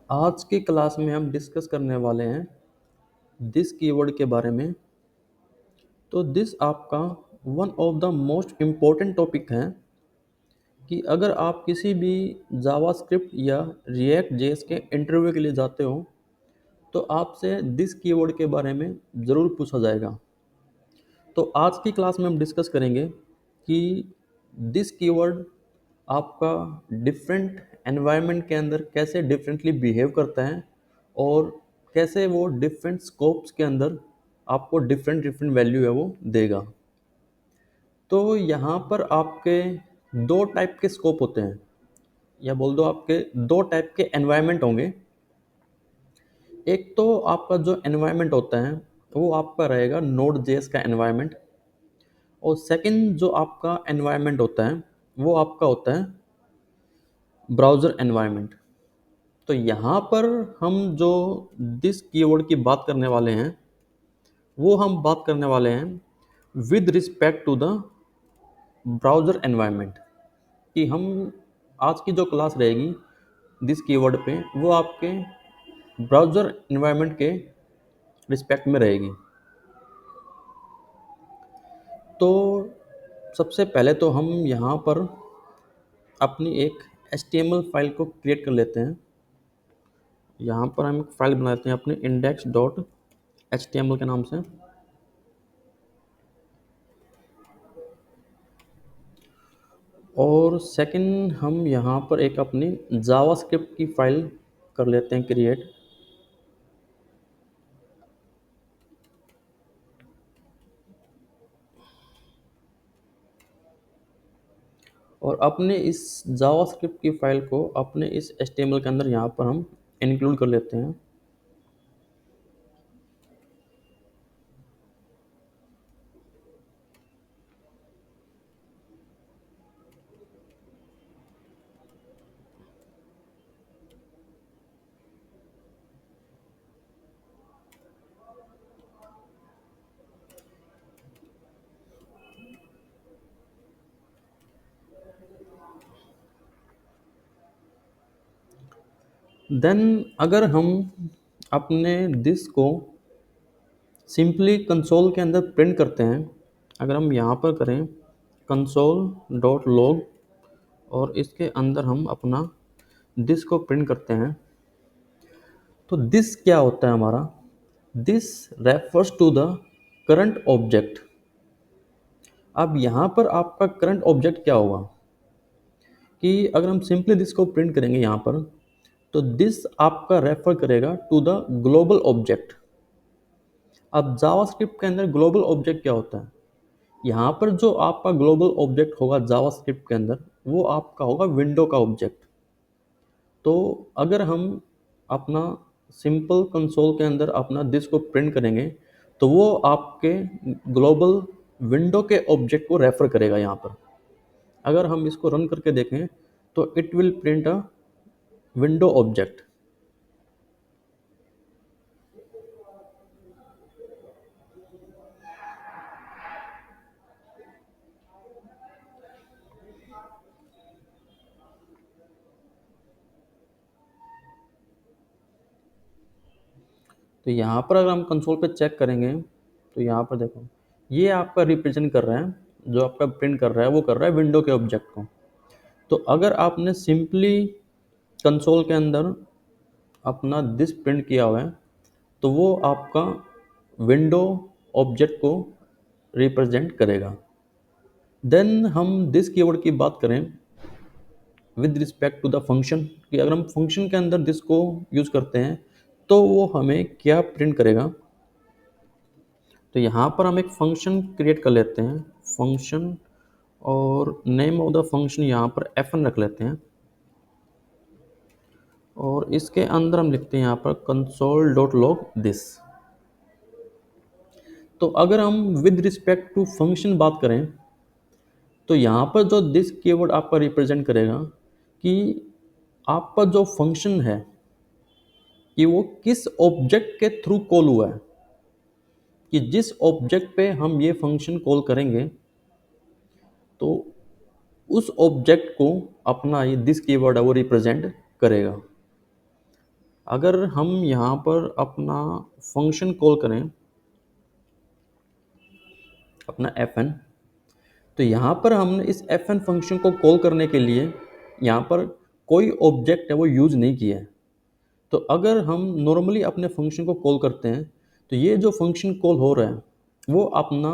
आज की क्लास में हम डिस्कस करने वाले हैं दिस कीवर्ड के बारे में। तो दिस आपका one of the most important topic है कि अगर आप किसी भी जावास्क्रिप्ट या रिएक्ट जेएस के इंटरव्यू के लिए जाते हो तो आपसे दिस कीवर्ड के बारे में ज़रूर पूछा जाएगा। तो आज की क्लास में हम डिस्कस करेंगे कि दिस कीवर्ड आपका डिफरेंट एनवायरनमेंट के अंदर कैसे डिफरेंटली बिहेव करता है और कैसे वो डिफरेंट स्कोप्स के अंदर आपको डिफरेंट डिफरेंट वैल्यू है वो देगा। तो यहाँ पर आपके दो टाइप के स्कोप होते हैं या बोल दो आपके दो टाइप के एनवायरनमेंट होंगे। एक तो आपका जो एनवायरनमेंट होता है वो आपका रहेगा नोड जेएस का एनवायरनमेंट, और सेकंड जो आपका एनवायरनमेंट होता है वो आपका होता है ब्राउज़र एनवायरनमेंट। तो यहाँ पर हम जो दिस कीवर्ड की बात करने वाले हैं वो हम बात करने वाले हैं with respect to the browser environment. कि हम आज की जो क्लास रहेगी दिस कीवर्ड पे वो आपके ब्राउज़र एनवायरनमेंट के रिस्पेक्ट में रहेगी। तो सबसे पहले तो हम यहाँ पर अपनी एक HTML फाइल को क्रिएट कर लेते हैं। यहाँ पर हम एक फाइल बनाते हैं अपने index.html के नाम से। और सेकंड हम यहाँ पर एक अपनी जावास्क्रिप्ट की फाइल कर लेते हैं क्रिएट। और अपने इस जावास्क्रिप्ट की फाइल को अपने इस HTML के अंदर यहाँ पर हम इंक्लूड कर लेते हैं। देन अगर हम अपने दिस को सिंपली कंसोल के अंदर प्रिंट करते हैं, अगर हम यहाँ पर करें console.log और इसके अंदर हम अपना दिस को प्रिंट करते हैं, तो दिस क्या होता है हमारा? This refers to the current object. अब यहाँ पर आपका करंट ऑब्जेक्ट क्या होगा कि अगर हम सिंपली दिस को प्रिंट करेंगे यहाँ पर, तो दिस आपका रेफर करेगा टू द ग्लोबल ऑब्जेक्ट। अब जावास्क्रिप्ट के अंदर ग्लोबल ऑब्जेक्ट क्या होता है? यहाँ पर जो आपका ग्लोबल ऑब्जेक्ट होगा जावास्क्रिप्ट के अंदर वो आपका होगा विंडो का ऑब्जेक्ट। तो अगर हम अपना सिंपल कंसोल के अंदर अपना दिस को प्रिंट करेंगे तो वो आपके ग्लोबल विंडो के ऑब्जेक्ट को रेफर करेगा यहाँ पर। अगर हम इसको रन करके देखें तो it will print a window object. तो यहाँ पर अगर हम कंसोल पे चेक करेंगे तो यहाँ पर देखो ये आपका रिप्रेजेंट कर रहा है, जो आपका प्रिंट कर रहा है वो कर रहा है विंडो के ऑब्जेक्ट को। तो अगर आपने सिंपली कंसोल के अंदर अपना दिस प्रिंट किया हुआ है तो वो आपका विंडो ऑब्जेक्ट को रिप्रेजेंट करेगा। देन हम दिस कीवर्ड की बात करें with respect to the function, कि अगर हम फंक्शन के अंदर दिस को यूज़ करते हैं तो वो हमें क्या प्रिंट करेगा। तो यहाँ पर हम एक फंक्शन क्रिएट कर लेते हैं, फंक्शन, और नेम ऑफ द फंक्शन यहाँ पर fn रख लेते हैं, और इसके अंदर हम लिखते हैं यहाँ पर console.log this। तो अगर हम विद रिस्पेक्ट टू फंक्शन बात करें तो यहाँ पर जो दिस कीवर्ड आपका रिप्रेजेंट करेगा कि आपका जो फंक्शन है कि वो किस ऑब्जेक्ट के थ्रू कॉल हुआ है, कि जिस ऑब्जेक्ट पे हम ये फंक्शन कॉल करेंगे तो उस ऑब्जेक्ट को अपना ये दिस कीवर्ड है वो रिप्रेजेंट करेगा। अगर हम यहाँ पर अपना फंक्शन कॉल करें, अपना fn, तो यहाँ पर हमने इस fn फंक्शन को कॉल करने के लिए यहाँ पर कोई ऑब्जेक्ट है वो यूज़ नहीं किया है। तो अगर हम नॉर्मली अपने फंक्शन को कॉल करते हैं तो ये जो फंक्शन कॉल हो रहा है वो अपना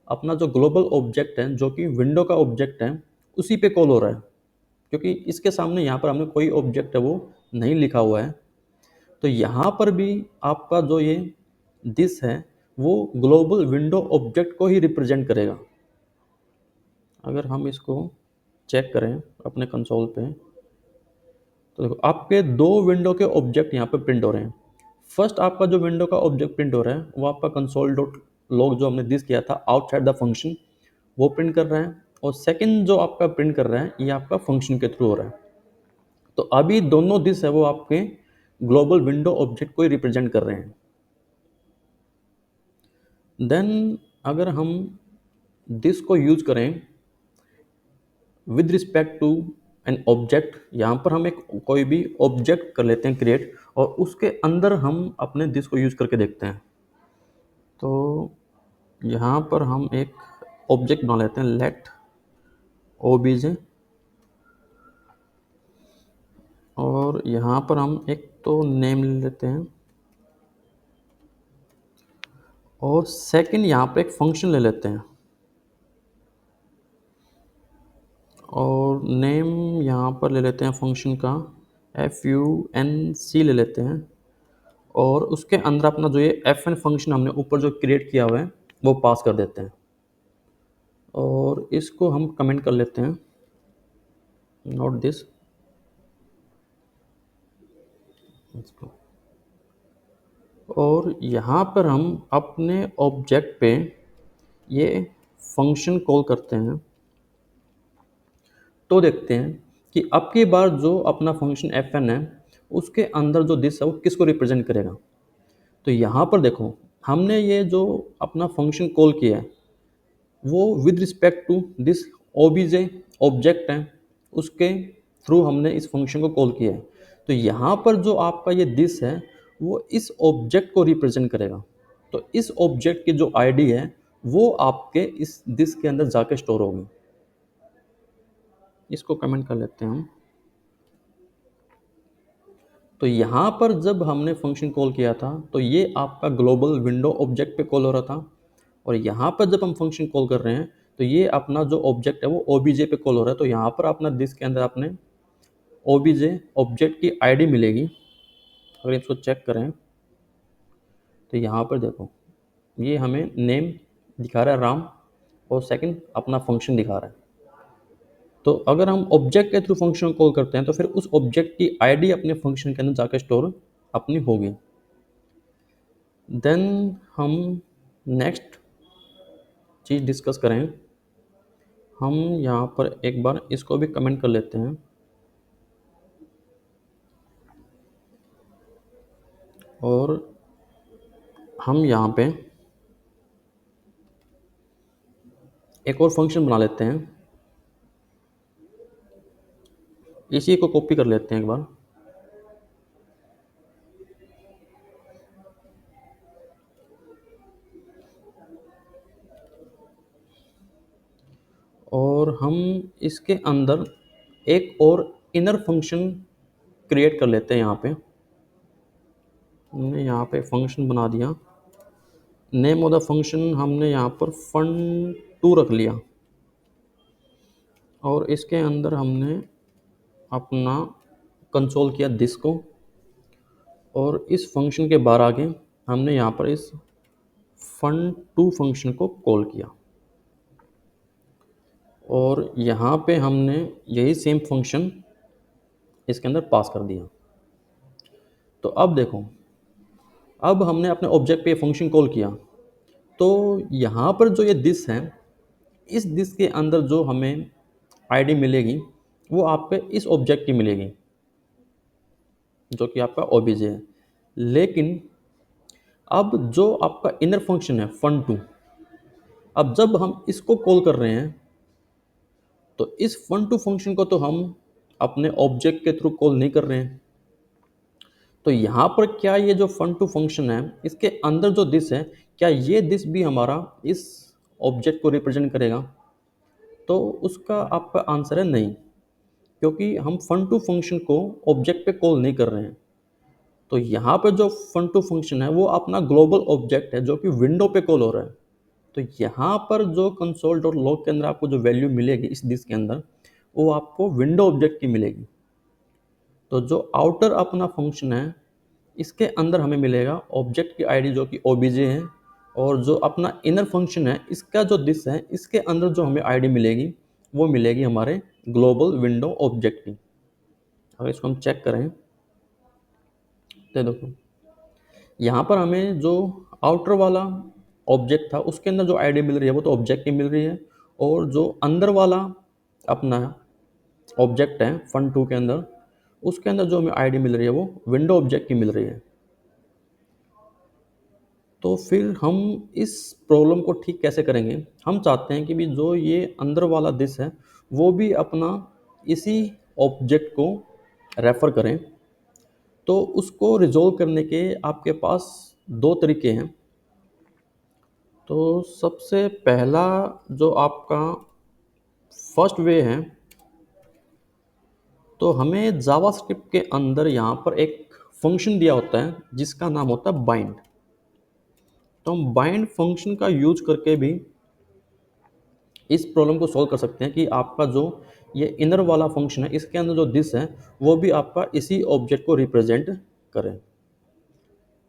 अपना जो ग्लोबल ऑब्जेक्ट है जो कि विंडो का ऑब्जेक्ट है उसी पे कॉल हो रहा है, क्योंकि इसके सामने यहाँ पर हमने कोई ऑब्जेक्ट है वो नहीं लिखा हुआ है। तो यहाँ पर भी आपका जो ये दिस है वो ग्लोबल विंडो ऑब्जेक्ट को ही रिप्रेजेंट करेगा। अगर हम इसको चेक करें अपने कंसोल पे, तो देखो आपके दो विंडो के ऑब्जेक्ट यहाँ पे प्रिंट हो रहे हैं। फर्स्ट आपका जो विंडो का ऑब्जेक्ट प्रिंट हो रहा है वो आपका कंसोल डॉट लॉग जो हमने दिस किया था आउटसाइड द फंक्शन वो प्रिंट कर रहा है, और सेकंड जो आपका प्रिंट कर रहा है ये आपका फंक्शन के थ्रू हो रहा है। तो अभी दोनों दिस है वो आपके ग्लोबल विंडो ऑब्जेक्ट को ही रिप्रेजेंट कर रहे हैं। देन अगर हम दिस को यूज करें with respect to an object, यहाँ पर हम एक कोई भी ऑब्जेक्ट कर लेते हैं क्रिएट, और उसके अंदर हम अपने दिस को यूज करके देखते हैं। तो यहाँ पर हम एक ऑब्जेक्ट बना लेते हैं लेट obj, और यहाँ पर हम एक तो नेम ले लेते हैं, और सेकंड यहाँ पे एक फंक्शन ले लेते हैं, और नेम यहाँ पर ले लेते हैं फंक्शन का func ले लेते हैं, और उसके अंदर अपना जो ये fn फंक्शन हमने ऊपर जो क्रिएट किया हुआ है वो पास कर देते हैं, और इसको हम कमेंट कर लेते हैं नोट दिस। और यहाँ पर हम अपने ऑब्जेक्ट पे ये फंक्शन कॉल करते हैं, तो देखते हैं कि अब की बार जो अपना फंक्शन fn है उसके अंदर जो दिस है वो किसको रिप्रेजेंट करेगा। तो यहाँ पर देखो हमने ये जो अपना फंक्शन कॉल किया है वो with respect to this obj object है उसके थ्रू हमने इस फंक्शन को कॉल किया है। तो यहाँ पर जो आपका ये दिस है वो इस ऑब्जेक्ट को रिप्रेजेंट करेगा। तो इस ऑब्जेक्ट की जो आईडी है वो आपके इस दिस के अंदर जाके स्टोर होगी। इसको कमेंट कर लेते हैं हम। तो यहाँ पर जब हमने फंक्शन कॉल किया था तो ये आपका ग्लोबल विंडो ऑब्जेक्ट पे कॉल हो रहा था, और यहाँ पर जब हम फंक्शन कॉल कर रहे हैं तो ये अपना जो ऑब्जेक्ट है वो obj पे कॉल हो रहा है। तो यहाँ पर अपना दिस के अंदर अपने obj ऑब्जेक्ट की आईडी मिलेगी। अगर इसको चेक करें तो यहाँ पर देखो ये हमें नेम दिखा रहा है राम, और सेकंड अपना फंक्शन दिखा रहा है। तो अगर हम ऑब्जेक्ट के थ्रू फंक्शन कॉल करते हैं तो फिर उस ऑब्जेक्ट की आईडी अपने फंक्शन के अंदर जाकर स्टोर अपनी होगी। देन हम नेक्स्ट चीज़ डिस्कस करें, हम यहाँ पर एक बार इसको भी कमेंट कर लेते हैं, और हम यहाँ पे एक और फंक्शन बना लेते हैं। इसी को कॉपी कर लेते हैं एक बार, और हम इसके अंदर एक और इनर फंक्शन क्रिएट कर लेते हैं। यहाँ पे हमने यहाँ पे फंक्शन बना दिया, नेम ऑफ द फंक्शन हमने यहाँ पर fun2 रख लिया, और इसके अंदर हमने अपना कंसोल किया दिस को, और इस फंक्शन के बाहर आगे हमने यहाँ पर इस fun2 फंक्शन को कॉल किया, और यहाँ पे हमने यही सेम फंक्शन इसके अंदर पास कर दिया। तो अब देखो अब हमने अपने ऑब्जेक्ट पे फंक्शन कॉल किया, तो यहाँ पर जो ये दिस है इस दिस के अंदर जो हमें आईडी मिलेगी वो आपके इस ऑब्जेक्ट की मिलेगी जो कि आपका obj है। लेकिन अब जो आपका इनर फंक्शन है fun2, अब जब हम इसको कॉल कर रहे हैं तो इस fun2 फंक्शन को तो हम अपने ऑब्जेक्ट के थ्रू कॉल नहीं कर रहे हैं। तो यहाँ पर क्या ये जो फन टू फंक्शन है, इसके अंदर जो दिस है, क्या ये दिस भी हमारा इस ऑब्जेक्ट को रिप्रेजेंट करेगा? तो उसका आपका आंसर है नहीं, क्योंकि हम फन टू फंक्शन को ऑब्जेक्ट पे कॉल नहीं कर रहे हैं। तो यहाँ पे जो फन टू फंक्शन है वो अपना ग्लोबल ऑब्जेक्ट है जो कि विंडो पे कॉल हो रहा है। तो यहाँ पर जो कंसोल डॉट लॉग के अंदर आपको जो वैल्यू मिलेगी इस दिस के अंदर, वो आपको विंडो ऑब्जेक्ट की मिलेगी। तो जो आउटर अपना फंक्शन है, इसके अंदर हमें मिलेगा ऑब्जेक्ट की आईडी जो कि ओबीजे है, और जो अपना इनर फंक्शन है इसका जो दिस है, इसके अंदर जो हमें आईडी मिलेगी वो मिलेगी हमारे ग्लोबल विंडो ऑब्जेक्ट की। अगर इसको हम चेक करें तो देखो, यहाँ पर हमें जो आउटर वाला ऑब्जेक्ट था उसके अंदर जो आईडी मिल रही है वो तो ऑब्जेक्ट की मिल रही है, और जो अंदर वाला अपना ऑब्जेक्ट है फन टू के अंदर, उसके अंदर जो हमें आईडी मिल रही है वो विंडो ऑब्जेक्ट की मिल रही है। तो फिर हम इस प्रॉब्लम को ठीक कैसे करेंगे? हम चाहते हैं कि भी जो ये अंदर वाला दिस है वो भी अपना इसी ऑब्जेक्ट को रेफर करें। तो उसको रिजॉल्व करने के आपके पास दो तरीके हैं। तो सबसे पहला जो आपका फर्स्ट वे है, तो हमें जावास्क्रिप्ट के अंदर यहाँ पर एक फंक्शन दिया होता है जिसका नाम होता है बाइंड। तो हम बाइंड फंक्शन का यूज करके भी इस प्रॉब्लम को सॉल्व कर सकते हैं कि आपका जो ये इनर वाला फंक्शन है इसके अंदर जो दिस है वो भी आपका इसी ऑब्जेक्ट को रिप्रेजेंट करें।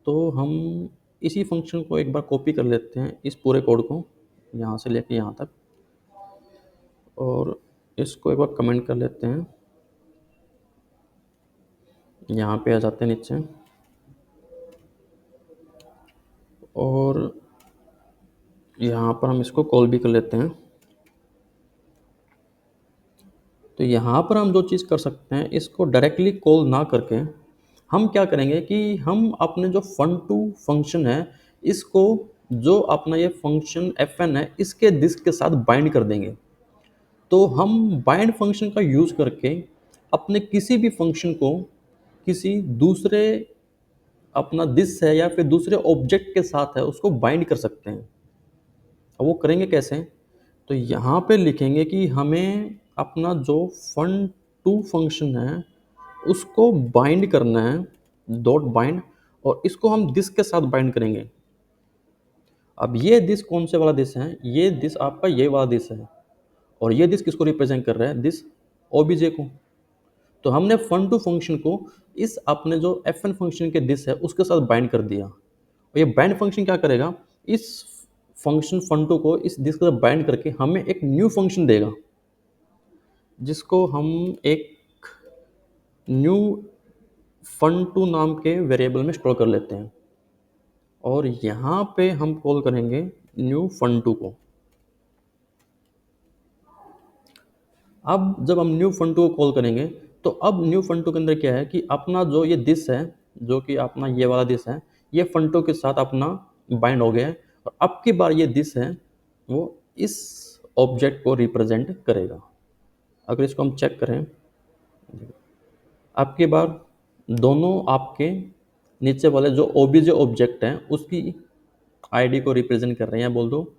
तो हम इसी फंक्शन को एक बार कॉपी कर लेते हैं, इस पूरे कोड को यहाँ से लेके यहाँ तक, और इसको एक बार कमेंट कर लेते हैं। यहाँ पे आ जाते हैं नीचे, और यहाँ पर हम इसको कॉल भी कर लेते हैं। तो यहाँ पर हम जो चीज़ कर सकते हैं, इसको डायरेक्टली कॉल ना करके हम क्या करेंगे कि हम अपने जो फन टू फंक्शन है इसको, जो अपना ये फंक्शन fn है, इसके दिस के साथ बाइंड कर देंगे। तो हम बाइंड फंक्शन का यूज़ करके अपने किसी भी फंक्शन को किसी दूसरे अपना दिस है या फिर दूसरे ऑब्जेक्ट के साथ है उसको बाइंड कर सकते हैं। अब वो करेंगे कैसे? तो यहाँ पे लिखेंगे कि हमें अपना जो फन टू फंक्शन है उसको बाइंड करना है, डॉट बाइंड, और इसको हम दिस के साथ बाइंड करेंगे। अब ये दिस कौन से वाला दिस है? ये दिस आपका ये वाला दिस है, और ये दिस किसको रिप्रेजेंट कर रहा है? दिस ओबीजे को। तो हमने फन टू फंक्शन को इस अपने जो एफ एन फंक्शन के दिस है उसके साथ बाइंड कर दिया, और ये बाइंड फंक्शन क्या करेगा? इस फंक्शन फन टू को इस दिस के साथ बाइंड करके हमें एक न्यू फंक्शन देगा, जिसको हम एक न्यू फन टू नाम के वेरिएबल में स्टोर कर लेते हैं, और यहाँ पे हम कॉल करेंगे न्यू फन टू को। अब जब हम न्यू फन टू को कॉल करेंगे, तो अब न्यू फन टू के अंदर क्या है कि अपना जो ये दिस है, जो कि अपना ये वाला दिस है, ये फन टू के साथ अपना बाइंड हो गया है, और अब की बार ये दिस है वो इस ऑब्जेक्ट को रिप्रेजेंट करेगा। अगर इसको हम चेक करें, अब की बार दोनों आपके नीचे वाले जो ओबीजे ऑब्जेक्ट हैं उसकी आईडी को रिप्रेजेंट कर रहे हैं, बोल दो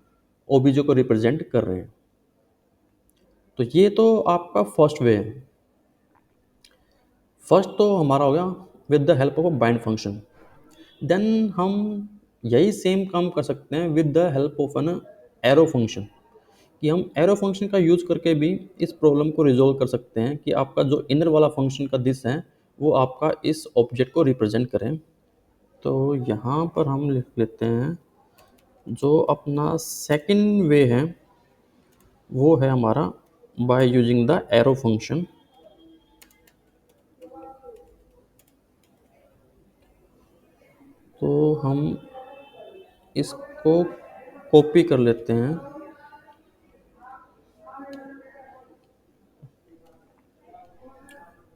ओबीजे को रिप्रेजेंट कर रहे हैं। तो ये तो आपका फर्स्ट वे है। फर्स्ट तो हमारा हो गया with the help of a bind function. Then हम यही सेम काम कर सकते हैं with the help of an arrow function, कि हम एरो फंक्शन का यूज़ करके भी इस प्रॉब्लम को रिजोल्व कर सकते हैं कि आपका जो इनर वाला फंक्शन का दिस है वो आपका इस ऑब्जेक्ट को रिप्रेजेंट करें। तो यहाँ पर हम लिख लेते हैं जो अपना सेकंड वे है वो है हमारा by using the arrow function. तो हम इसको कॉपी कर लेते हैं,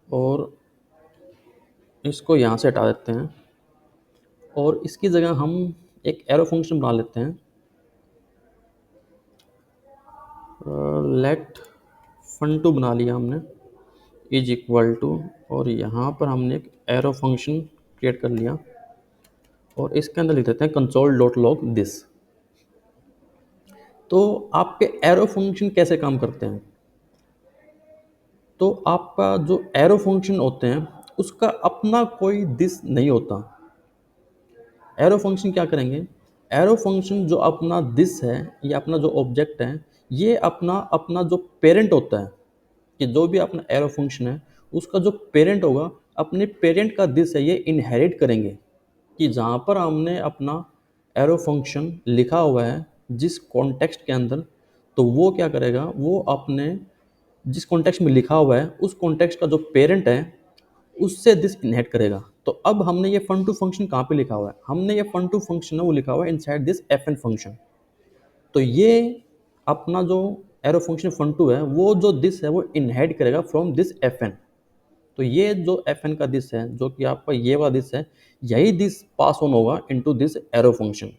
और इसको यहाँ से हटा देते हैं, और इसकी जगह हम एक एरो फंक्शन बना लेते हैं, लेट फन टू बना लिया हमने, इज इक्वल टू, और यहाँ पर हमने एक एरो फंक्शन क्रिएट कर लिया और इसके अंदर लिख देते हैं कंसोल डॉट लॉग दिस। तो आपके एरो फंक्शन कैसे काम करते हैं? तो आपका जो एरो फंक्शन होते हैं उसका अपना कोई दिस नहीं होता। एरो फंक्शन क्या करेंगे? एरो फंक्शन जो अपना दिस है या अपना जो ऑब्जेक्ट है, ये अपना अपना जो पेरेंट होता है, कि जो भी अपना एरो फंक्शन है उसका जो पेरेंट होगा, अपने पेरेंट का दिस है ये इनहेरिट करेंगे। कि जहाँ पर हमने अपना एरो फंक्शन लिखा हुआ है जिस कॉन्टेक्स्ट के अंदर, तो वो क्या करेगा, वो अपने जिस कॉन्टेक्स्ट में लिखा हुआ है उस कॉन्टेक्स्ट का जो पेरेंट है उससे दिस इनहेरिट करेगा। तो अब हमने ये फन टू फंक्शन कहाँ पे लिखा हुआ है? हमने ये फन टू फंक्शन है वो लिखा हुआ है inside this F N function. तो ये अपना जो एरो फंक्शन फन टू है वो जो दिस है वो इनहेरिट करेगा फ्रॉम दिस एफ एन। तो ये जो एफ एन का दिस है, जो कि आपका ये वाला दिस है, यही दिस पास ऑन होगा इनटू दिस एरो फंक्शन।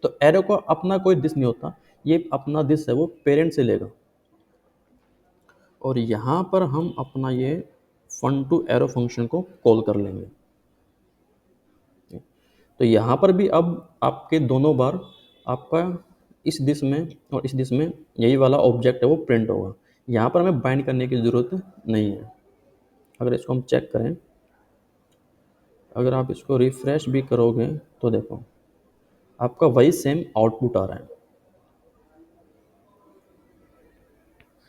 तो एरो को अपना कोई दिस नहीं होता, ये अपना दिस है वो पेरेंट से लेगा। और यहाँ पर हम अपना ये फन टू एरो फंक्शन को कॉल कर लेंगे। तो यहाँ पर भी अब आपके दोनों बार आपका इस दिस में और इस दिस में यही वाला ऑब्जेक्ट है वो प्रिंट होगा। यहाँ पर हमें बाइंड करने की ज़रूरत नहीं है। अगर इसको हम चेक करें, अगर आप इसको रिफ्रेश भी करोगे तो देखो आपका वही सेम आउटपुट आ रहा है।